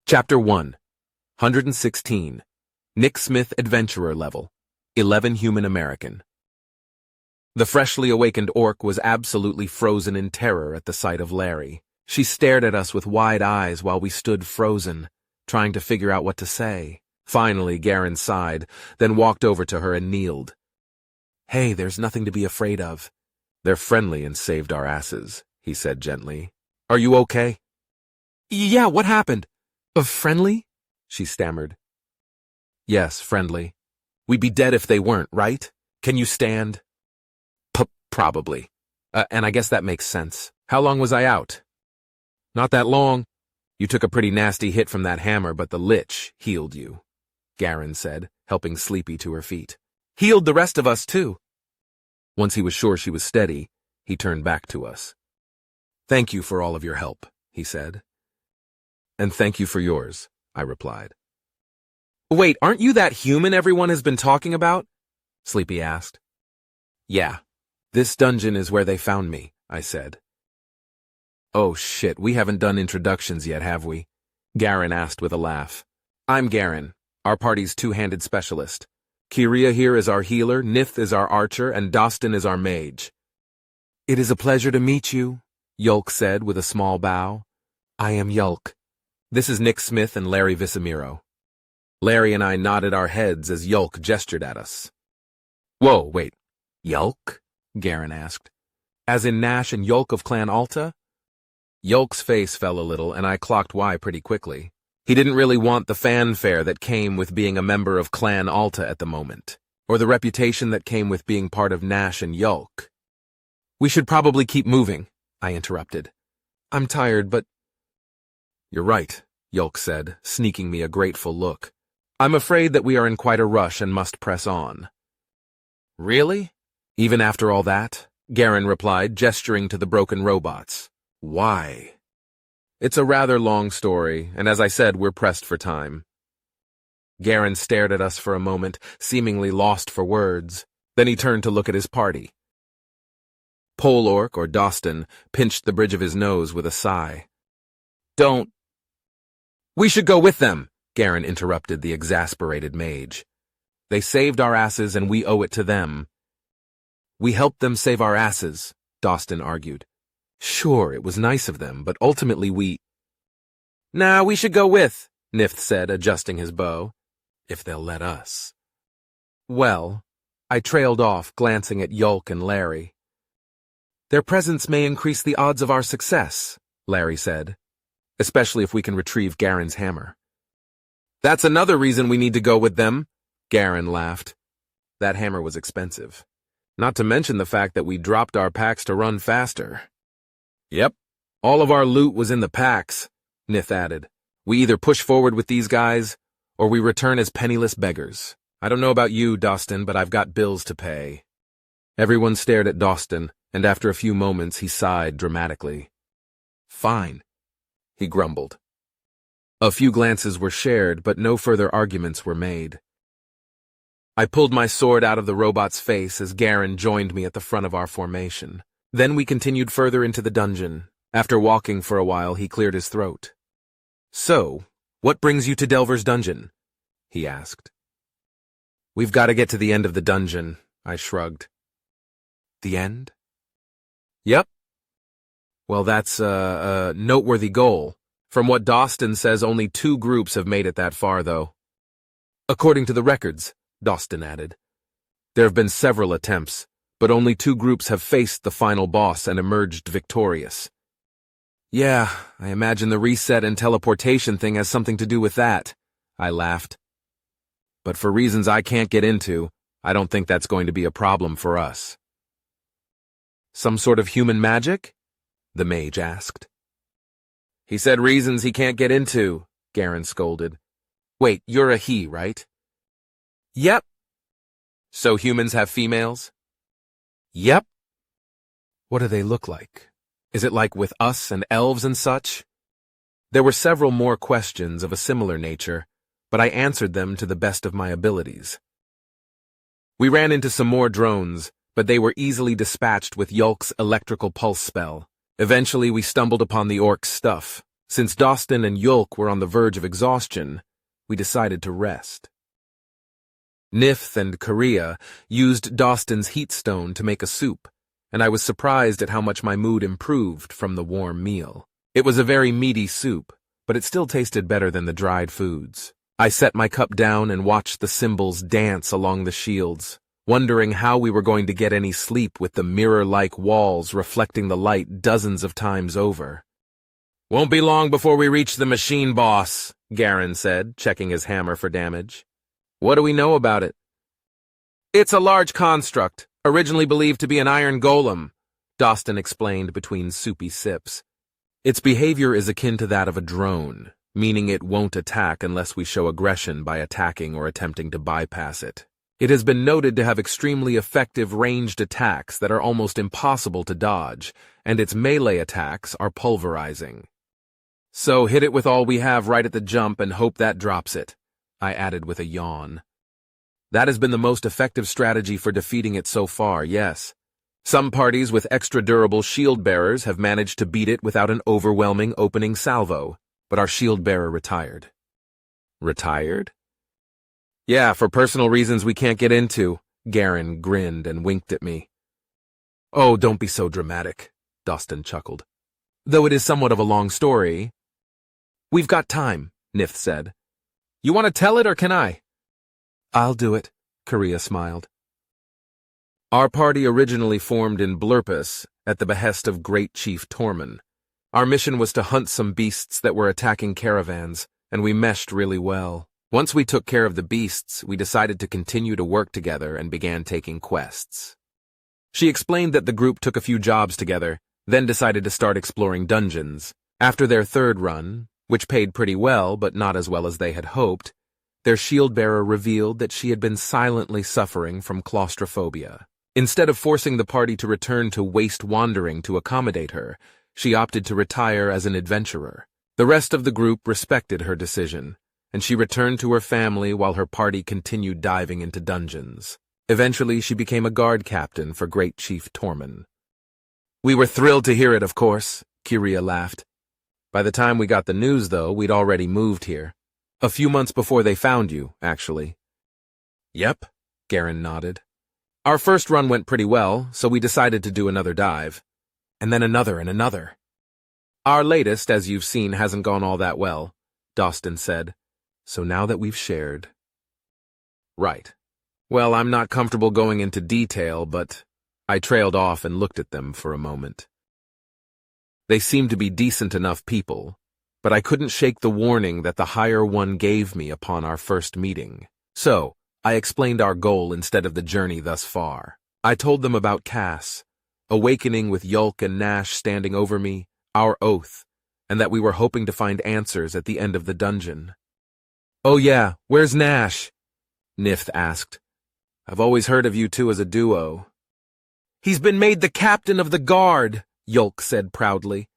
Chapter 1, 116, Nick Smith Adventurer Level, 11 Human American. The freshly awakened orc was absolutely frozen in terror at the sight of Larry. She stared at us with wide eyes while we stood frozen, trying to figure out what to say. Finally, Garen sighed, then walked over to her and kneeled. "Hey, there's nothing to be afraid of. They're friendly and saved our asses," he said gently. "Are you okay?" "Yeah, what happened? Friendly?" she stammered. "Yes, friendly. We'd be dead if they weren't, right? Can you stand?" Probably. And I guess that makes sense. How long was I out?" "Not that long. You took a pretty nasty hit from that hammer, but the lich healed you," Garen said, helping Sleepy to her feet. "Healed the rest of us, too." Once he was sure she was steady, he turned back to us. "Thank you for all of your help," he said. "And thank you for yours," I replied. "Wait, aren't you that human everyone has been talking about?" Sleepy asked. "Yeah. This dungeon is where they found me," I said. "Oh shit, we haven't done introductions yet, have we?" Garen asked with a laugh. "I'm Garen, our party's two-handed specialist. Kiria here is our healer, Nith is our archer, and Dostin is our mage." "It is a pleasure to meet you," Yulk said with a small bow. "I am Yulk. This is Nick Smith and Larry Visamiro." Larry and I nodded our heads as Yulk gestured at us. "Whoa, wait. Yulk?" Garen asked. "As in Nash and Yulk of Clan Alta?" Yulk's face fell a little, and I clocked why pretty quickly. He didn't really want the fanfare that came with being a member of Clan Alta at the moment, or the reputation that came with being part of Nash and Yulk. "We should probably keep moving," I interrupted. "I'm tired, but—" "You're right," Yulk said, sneaking me a grateful look. "I'm afraid that we are in quite a rush and must press on." "Really? Even after all that?" Garen replied, gesturing to the broken robots. "Why?" "It's a rather long story, and as I said, we're pressed for time." Garen stared at us for a moment, seemingly lost for words. Then he turned to look at his party. Pole Orc, or Dostin, pinched the bridge of his nose with a sigh. "Don't—" "We should go with them," Garen interrupted the exasperated mage. "They saved our asses and we owe it to them." "We helped them save our asses," Dostin argued. "Sure, it was nice of them, but ultimately we—" "Nah, we should go with," Nith said, adjusting his bow. "If they'll let us." "Well," I trailed off, glancing at Yulk and Larry. "Their presence may increase the odds of our success," Larry said. "Especially if we can retrieve Garen's hammer." "That's another reason we need to go with them," Garen laughed. That hammer was expensive. Not to mention the fact that we dropped our packs to run faster. "Yep, all of our loot was in the packs," Nith added. "We either push forward with these guys, or we return as penniless beggars. I don't know about you, Dostin, but I've got bills to pay." Everyone stared at Dostin, and after a few moments he sighed dramatically. "Fine," he grumbled. A few glances were shared, but no further arguments were made. I pulled my sword out of the robot's face as Garen joined me at the front of our formation. Then we continued further into the dungeon. After walking for a while, he cleared his throat. "So, what brings you to Delver's dungeon?" he asked. "We've got to get to the end of the dungeon," I shrugged. "The end?" "Yep." "Well, that's a noteworthy goal. From what Dostin says, only 2 groups have made it that far, though." "According to the records," Dostin added. "There have been several attempts, but only 2 groups have faced the final boss and emerged victorious." "Yeah, I imagine the reset and teleportation thing has something to do with that," I laughed. "But for reasons I can't get into, I don't think that's going to be a problem for us." "Some sort of human magic?" the mage asked. "He said reasons he can't get into," Garen scolded. "Wait, you're a he, right?" "Yep." "So humans have females?" "Yep." "What do they look like? Is it like with us and elves and such?" There were several more questions of a similar nature, but I answered them to the best of my abilities. We ran into some more drones, but they were easily dispatched with Yulk's electrical pulse spell. Eventually we stumbled upon the orc's stuff, Since Dostin and Yulk were on the verge of exhaustion, we decided to rest. Nith and Korea used Dostin's heat stone to make a soup, and I was surprised at how much my mood improved from the warm meal. It was a very meaty soup, but it still tasted better than the dried foods. I set my cup down and watched the symbols dance along the shields, wondering how we were going to get any sleep with the mirror-like walls reflecting the light dozens of times over. "Won't be long before we reach the machine boss," Garen said, checking his hammer for damage. "What do we know about it?" "It's a large construct, originally believed to be an iron golem," Dostin explained between soupy sips. "Its behavior is akin to that of a drone, meaning it won't attack unless we show aggression by attacking or attempting to bypass it. It has been noted to have extremely effective ranged attacks that are almost impossible to dodge, and its melee attacks are pulverizing. So hit it with all we have right at the jump and hope that drops it," I added with a yawn. "That has been the most effective strategy for defeating it so far, yes. Some parties with extra durable shield bearers have managed to beat it without an overwhelming opening salvo, but our shield bearer retired." "Retired?" "Yeah, for personal reasons we can't get into," Garen grinned and winked at me. "Oh, don't be so dramatic," Dostin chuckled. "Though it is somewhat of a long story." "We've got time," Nith said. "You want to tell it or can I?" "I'll do it," Korea smiled. Our party originally formed in Blurpus at the behest of Great Chief Tormund. Our mission was to hunt some beasts that were attacking caravans, and we meshed really well. Once we took care of the beasts, we decided to continue to work together and began taking quests. She explained that the group took a few jobs together, then decided to start exploring dungeons. After their third run, which paid pretty well but not as well as they had hoped, their shield-bearer revealed that she had been silently suffering from claustrophobia. Instead of forcing the party to return to waste wandering to accommodate her, she opted to retire as an adventurer. The rest of the group respected her decision, and she returned to her family while her party continued diving into dungeons. Eventually, she became a guard captain for Great Chief Tormund. "We were thrilled to hear it, of course," Kyria laughed. "By the time we got the news, though, we'd already moved here. A few months before they found you, actually." "Yep," Garen nodded. "Our first run went pretty well, so we decided to do another dive. And then another and another. Our latest, as you've seen, hasn't gone all that well," Dostin said. "So now that we've shared..." "Right. Well, I'm not comfortable going into detail, but..." I trailed off and looked at them for a moment. They seemed to be decent enough people, but I couldn't shake the warning that the Higher One gave me upon our first meeting. So, I explained our goal instead of the journey thus far. I told them about Cass, awakening with Yulk and Nash standing over me, our oath, and that we were hoping to find answers at the end of the dungeon. "Oh yeah, where's Nash?" Nith asked. "I've always heard of you two as a duo." "He's been made the captain of the guard," Yulk said proudly.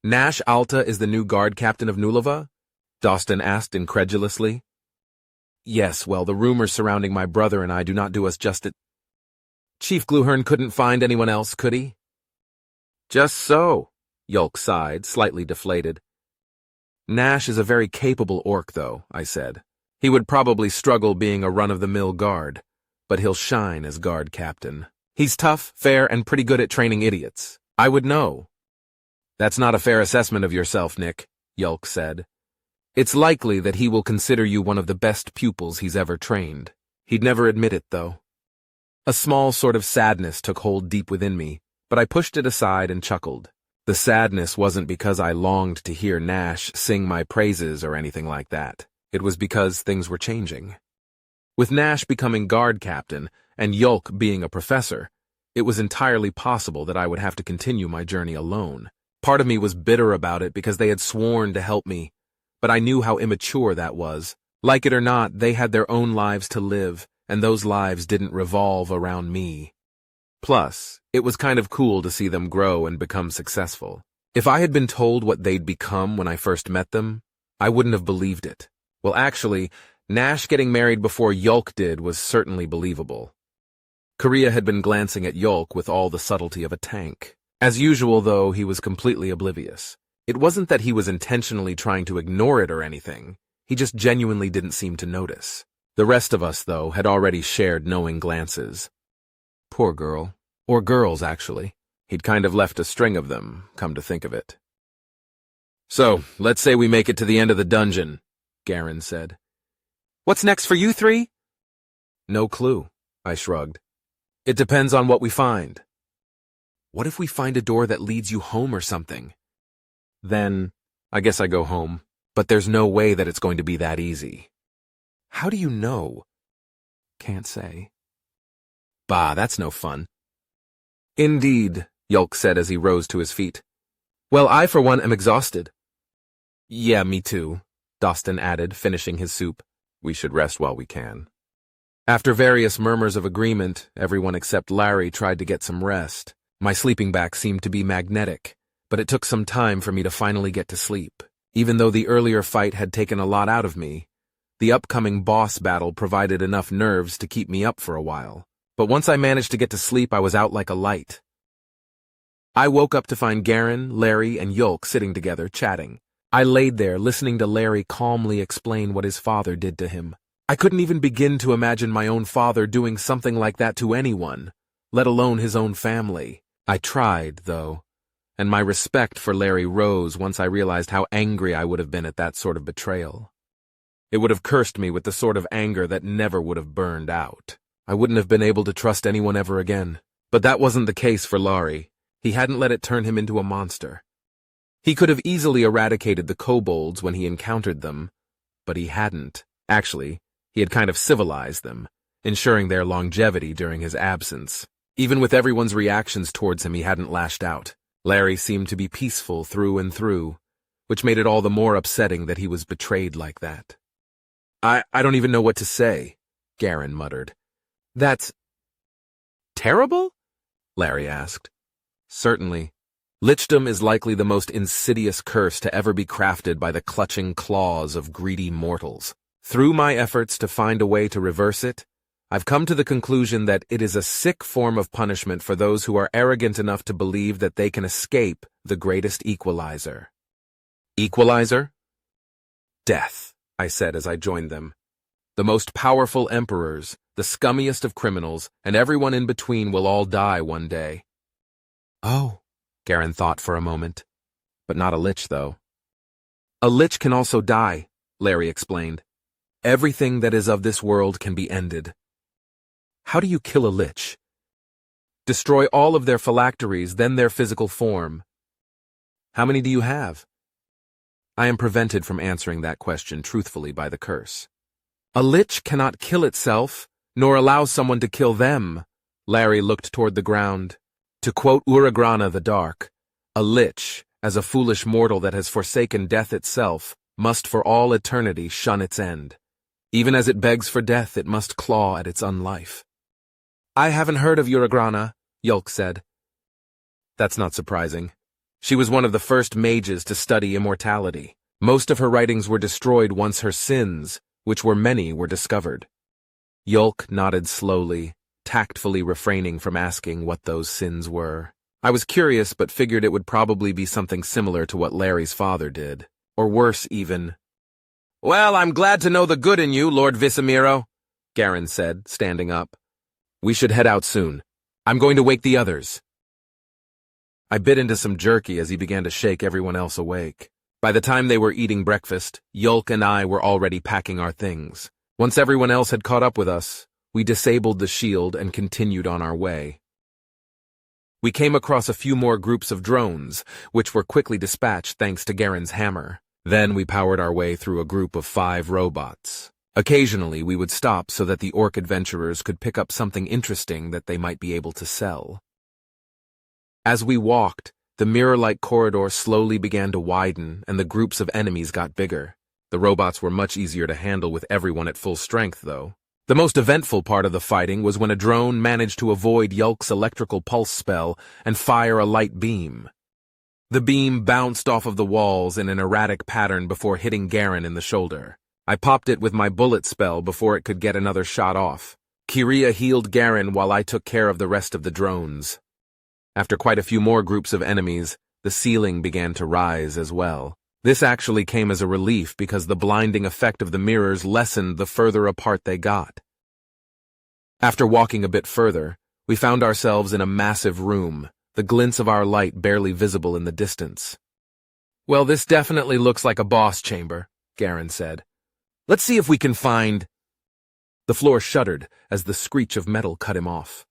"Nash Alta is the new guard captain of Nulava?" Dostin asked incredulously. "Yes, well, the rumors surrounding my brother and I do not do us justice. Chief Gluhern couldn't find anyone else, could he?" "Just so," Yulk sighed, slightly deflated. "Nash is a very capable orc, though," I said. "He would probably struggle being a run-of-the-mill guard, but he'll shine as guard captain. He's tough, fair, and pretty good at training idiots. I would know." "That's not a fair assessment of yourself, Nick," Yulk said. "It's likely that he will consider you one of the best pupils he's ever trained. He'd never admit it, though." A small sort of sadness took hold deep within me, but I pushed it aside and chuckled. The sadness wasn't because I longed to hear Nash sing my praises or anything like that. It was because things were changing. With Nash becoming guard captain and Yulk being a professor, it was entirely possible that I would have to continue my journey alone. Part of me was bitter about it because they had sworn to help me, but I knew how immature that was. Like it or not, they had their own lives to live, and those lives didn't revolve around me. Plus, it was kind of cool to see them grow and become successful. If I had been told what they'd become when I first met them, I wouldn't have believed it. Well, actually, Nash getting married before Yulk did was certainly believable. Korea had been glancing at Yulk with all the subtlety of a tank. As usual, though, he was completely oblivious. It wasn't that he was intentionally trying to ignore it or anything. He just genuinely didn't seem to notice. The rest of us, though, had already shared knowing glances. Poor girl. Or girls, actually. He'd kind of left a string of them, come to think of it. "So, let's say we make it to the end of the dungeon," Garen said. "What's next for you three?" "No clue," I shrugged. "It depends on what we find." "What if we find a door that leads you home or something?" "Then, I guess I go home. But there's no way that it's going to be that easy." "How do you know?" "Can't say." "Bah, that's no fun." "Indeed," Yulk said as he rose to his feet. "Well, I for one am exhausted." "Yeah, me too," Dostin added, finishing his soup. "We should rest while we can." After various murmurs of agreement, everyone except Larry tried to get some rest. My sleeping bag seemed to be magnetic, but it took some time for me to finally get to sleep. Even though the earlier fight had taken a lot out of me, the upcoming boss battle provided enough nerves to keep me up for a while. But once I managed to get to sleep, I was out like a light. I woke up to find Garen, Larry, and Yulk sitting together, chatting. I laid there, listening to Larry calmly explain what his father did to him. I couldn't even begin to imagine my own father doing something like that to anyone, let alone his own family. I tried, though, and my respect for Larry rose once I realized how angry I would have been at that sort of betrayal. It would have cursed me with the sort of anger that never would have burned out. I wouldn't have been able to trust anyone ever again. But that wasn't the case for Larry. He hadn't let it turn him into a monster. He could have easily eradicated the kobolds when he encountered them, but he hadn't. Actually, he had kind of civilized them, ensuring their longevity during his absence. Even with everyone's reactions towards him, he hadn't lashed out. Larry seemed to be peaceful through and through, which made it all the more upsetting that he was betrayed like that. I don't even know what to say," Garen muttered. "That's terrible?" Larry asked. "Certainly. Lichdom is likely the most insidious curse to ever be crafted by the clutching claws of greedy mortals. Through my efforts to find a way to reverse it, I've come to the conclusion that it is a sick form of punishment for those who are arrogant enough to believe that they can escape the greatest equalizer." "Equalizer?" "Death," I said as I joined them. "The most powerful emperors, the scummiest of criminals, and everyone in between will all die one day." "Oh," Garen thought for a moment. "But not a lich, though." "A lich can also die," Larry explained. "Everything that is of this world can be ended." "How do you kill a lich?" "Destroy all of their phylacteries, then their physical form." "How many do you have?" I am prevented from answering that question truthfully by the curse. "A lich cannot kill itself, nor allow someone to kill them." Larry looked toward the ground. "To quote Uragrana the Dark, a lich, as a foolish mortal that has forsaken death itself, must for all eternity shun its end. Even as it begs for death, it must claw at its unlife." "I haven't heard of Uragrana," Yulk said. That's not surprising. She was one of the first mages to study immortality. Most of her writings were destroyed once her sins, which were many, were discovered. Yulk nodded slowly, tactfully refraining from asking what those sins were. I was curious, but figured it would probably be something similar to what Larry's father did. Or worse, even. "Well, I'm glad to know the good in you, Lord Visamiro," Garen said, standing up. "We should head out soon. I'm going to wake the others." I bit into some jerky as he began to shake everyone else awake. By the time they were eating breakfast, Yulk and I were already packing our things. Once everyone else had caught up with us, we disabled the shield and continued on our way. We came across a few more groups of drones, which were quickly dispatched thanks to Garen's hammer. Then we powered our way through a group of 5 robots. Occasionally, we would stop so that the orc adventurers could pick up something interesting that they might be able to sell. As we walked, the mirror-like corridor slowly began to widen and the groups of enemies got bigger. The robots were much easier to handle with everyone at full strength, though. The most eventful part of the fighting was when a drone managed to avoid Yulk's electrical pulse spell and fire a light beam. The beam bounced off of the walls in an erratic pattern before hitting Garen in the shoulder. I popped it with my bullet spell before it could get another shot off. Kiria healed Garen while I took care of the rest of the drones. After quite a few more groups of enemies, The ceiling began to rise as well. This actually came as a relief because the blinding effect of the mirrors lessened the further apart they got. After walking a bit further, we found ourselves in a massive room, the glints of our light barely visible in the distance. "Well, this definitely looks like a boss chamber," Garen said. "Let's see if we can find—" The floor shuddered as the screech of metal cut him off.